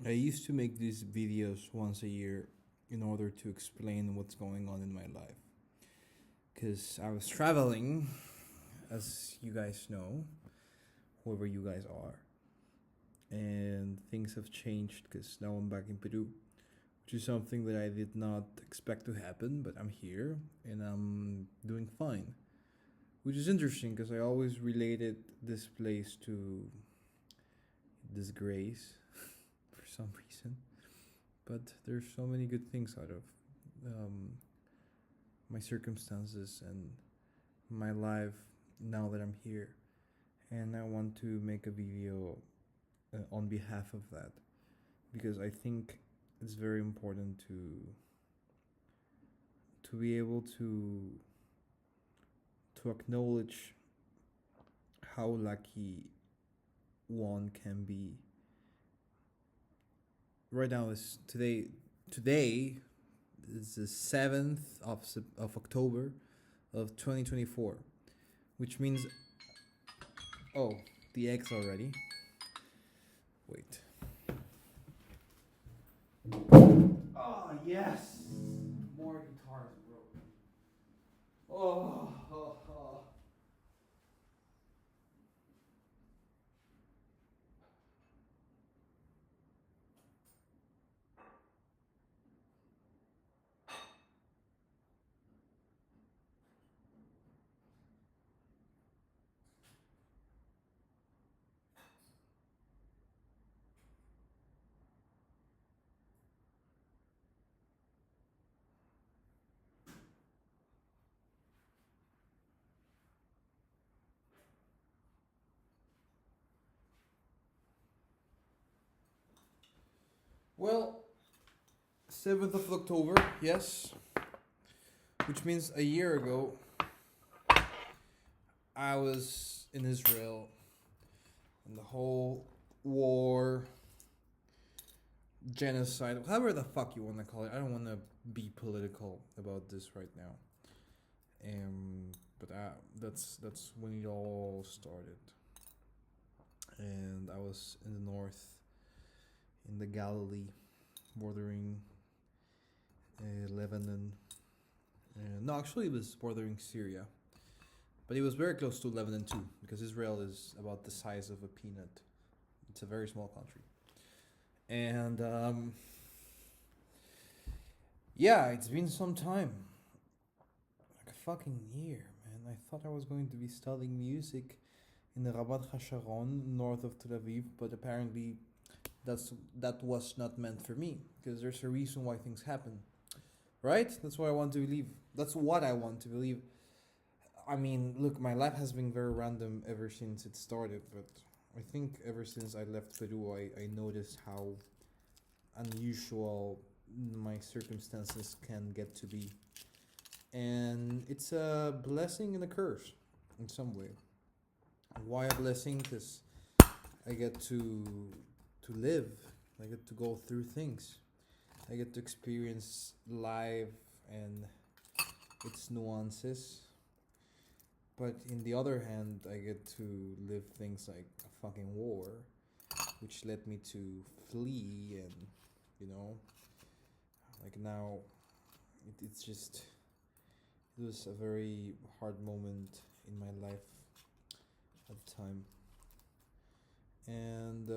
I used to make these videos once a year in order to explain what's going on in my life. Because I was traveling, as you guys know, whoever you guys are. And things have changed because now I'm back in Peru, which is something that I did not expect to happen, but I'm here and I'm doing fine. Which is interesting because I always related this place to disgrace for some reason. But there's so many good things out of um, my circumstances and my life now that I'm here. And I want to make a video on behalf of that because I think it's very important to be able to acknowledge how lucky one can be. Right now is today is the 7th of October of 2024, which means oh, the eggs already. Wait. Oh, yes. More guitars, bro. Oh. Well, 7th of October, yes. Which means a year ago, I was in Israel and the whole war, genocide, however the fuck you want to call it. I don't want to be political about this right now. But that's when it all started. And I was in the north, in the Galilee, bordering Lebanon. No, actually, it was bordering Syria. But it was very close to Lebanon too, because Israel is about the size of a peanut. It's a very small country. And yeah, it's been some time. Like a fucking year, man. I thought I was going to be studying music in the Rabat Hasharon, north of Tel Aviv, but apparently that was not meant for me, because there's a reason why things happen. Right? That's what I want to believe. That's what I want to believe. I mean, look, my life has been very random ever since it started, but I think ever since I left Peru, I noticed how unusual my circumstances can get to be. And it's a blessing and a curse in some way. Why a blessing? Because I get to live, I get to go through things, I get to experience life and its nuances. But in the other hand, I get to live things like a fucking war, which led me to flee, and you know, like now, it's just it was a very hard moment in my life at the time, and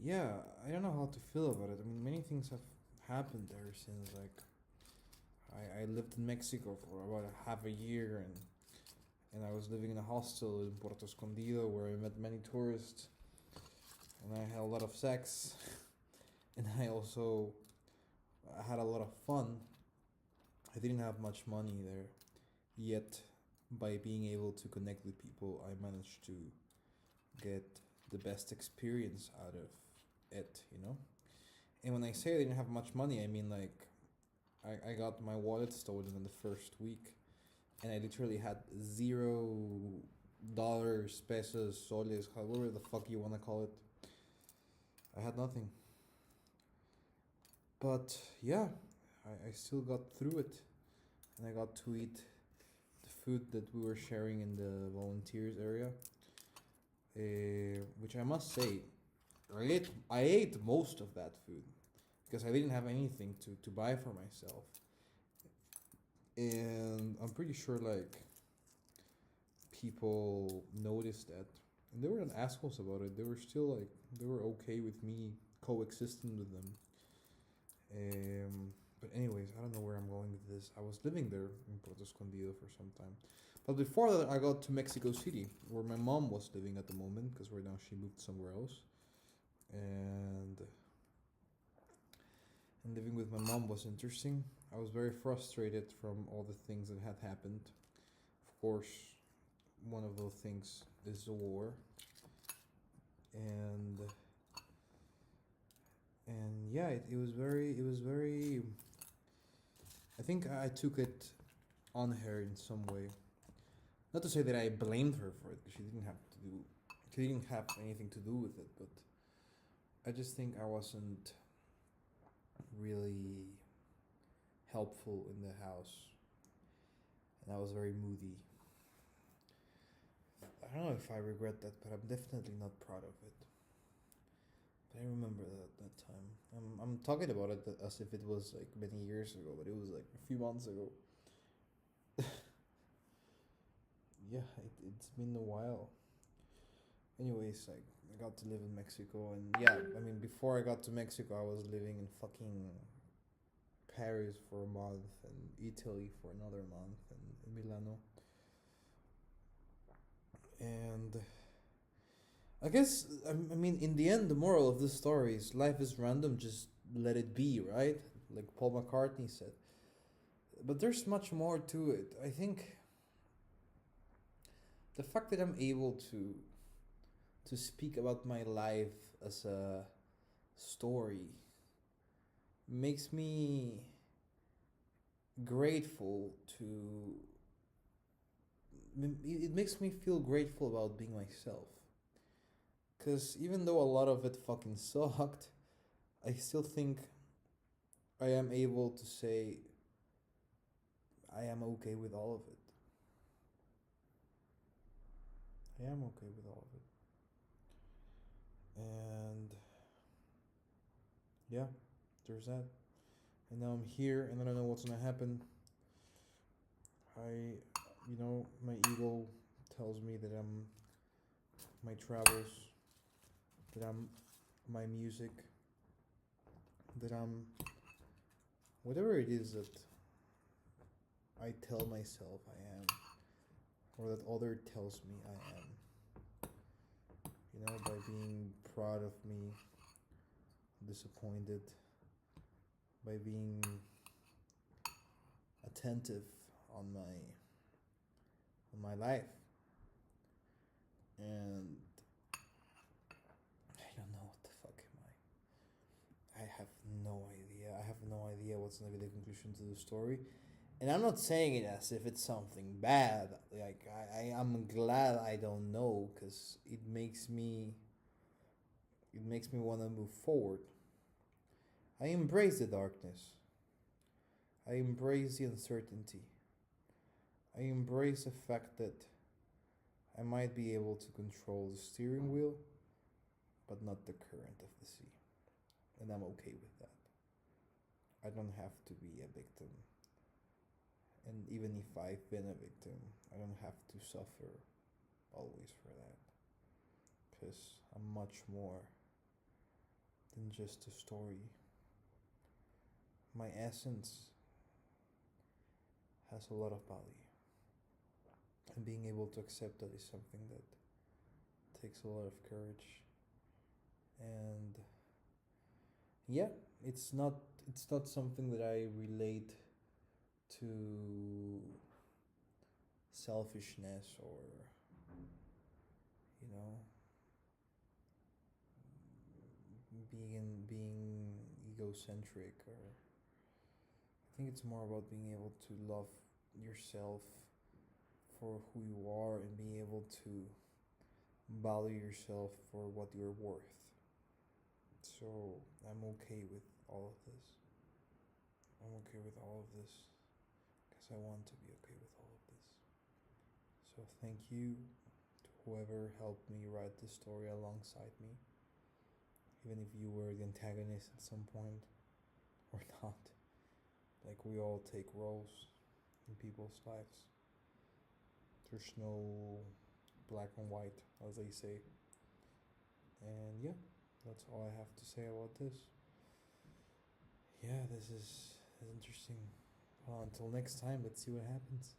yeah, I don't know how to feel about it. I mean, many things have happened ever since. Like, I lived in Mexico for about a half a year, and I was living in a hostel in Puerto Escondido where I met many tourists, and I had a lot of sex, and I also had a lot of fun. I didn't have much money there, yet by being able to connect with people, I managed to get the best experience out of it. And when I say I didn't have much money, I mean like I got my wallet stolen in the first week, and I literally had $0, pesos, soles, however the fuck you wanna call it. I had nothing. But yeah, I still got through it, and I got to eat the food that we were sharing in the volunteers area, which I must say I ate most of that food because I didn't have anything to buy for myself, and I'm pretty sure like people noticed that, and they were not assholes about it. They were still like they were okay with me coexisting with them. But anyways, I don't know where I'm going with this. I was living there in Puerto Escondido for some time, but before that, I got to Mexico City, where my mom was living at the moment, because right now she moved somewhere else, and living with my mom was interesting. I was very frustrated from all the things that had happened. Of course, one of those things is the war, and yeah, it was very. I think I took it on her in some way. Not to say that I blamed her for it, because she didn't have anything to do with it. But I just think I wasn't really helpful in the house, and I was very moody. I don't know if I regret that, but I'm definitely not proud of it. But I remember that time. I'm talking about it as if it was like many years ago, but it was like a few months ago. Yeah, it's been a while. Anyways, like I got to live in Mexico, and yeah, I mean before I got to Mexico, I was living in fucking Paris for a month and Italy for another month and in Milano. And I guess I mean in the end, the moral of this story is life is random. Just let it be, right? Like Paul McCartney said. But there's much more to it. I think the fact that I'm able to speak about my life as a story makes me grateful to. It makes me feel grateful about being myself. Because even though a lot of it fucking sucked, I still think I am able to say I am okay with all of it. I am okay with all of it. And yeah, there's that. And now I'm here and I don't know what's gonna happen. My ego tells me that I'm my travels, that I'm my music, that I'm whatever it is that I tell myself I am, or that other tells me I am. By being proud of me, disappointed, by being attentive on my life, and I don't know what the fuck am I. I have no idea. I have no idea what's gonna be the conclusion to the story. And I'm not saying it as if it's something bad. Like I'm glad I don't know, because it makes me want to move forward. I embrace the darkness. I embrace the uncertainty. I embrace the fact that I might be able to control the steering wheel, but not the current of the sea. And I'm okay with that. I don't have to be a victim. And even if I've been a victim, I don't have to suffer always for that. Because I'm much more than just a story. My essence has a lot of value. And being able to accept that is something that takes a lot of courage. And yeah, it's not something that I relate to selfishness or you know being egocentric, or I think it's more about being able to love yourself for who you are and being able to value yourself for what you're worth. So I'm okay with all of this. I'm okay with all of this because I want to be okay with all of this. So thank you to whoever helped me write this story alongside me. even if you were the antagonist at some point or not. Like, we all take roles in people's lives. There's no black and white, as they say. And yeah, that's all I have to say about this. Yeah, this is interesting. Well, until next time, let's see what happens.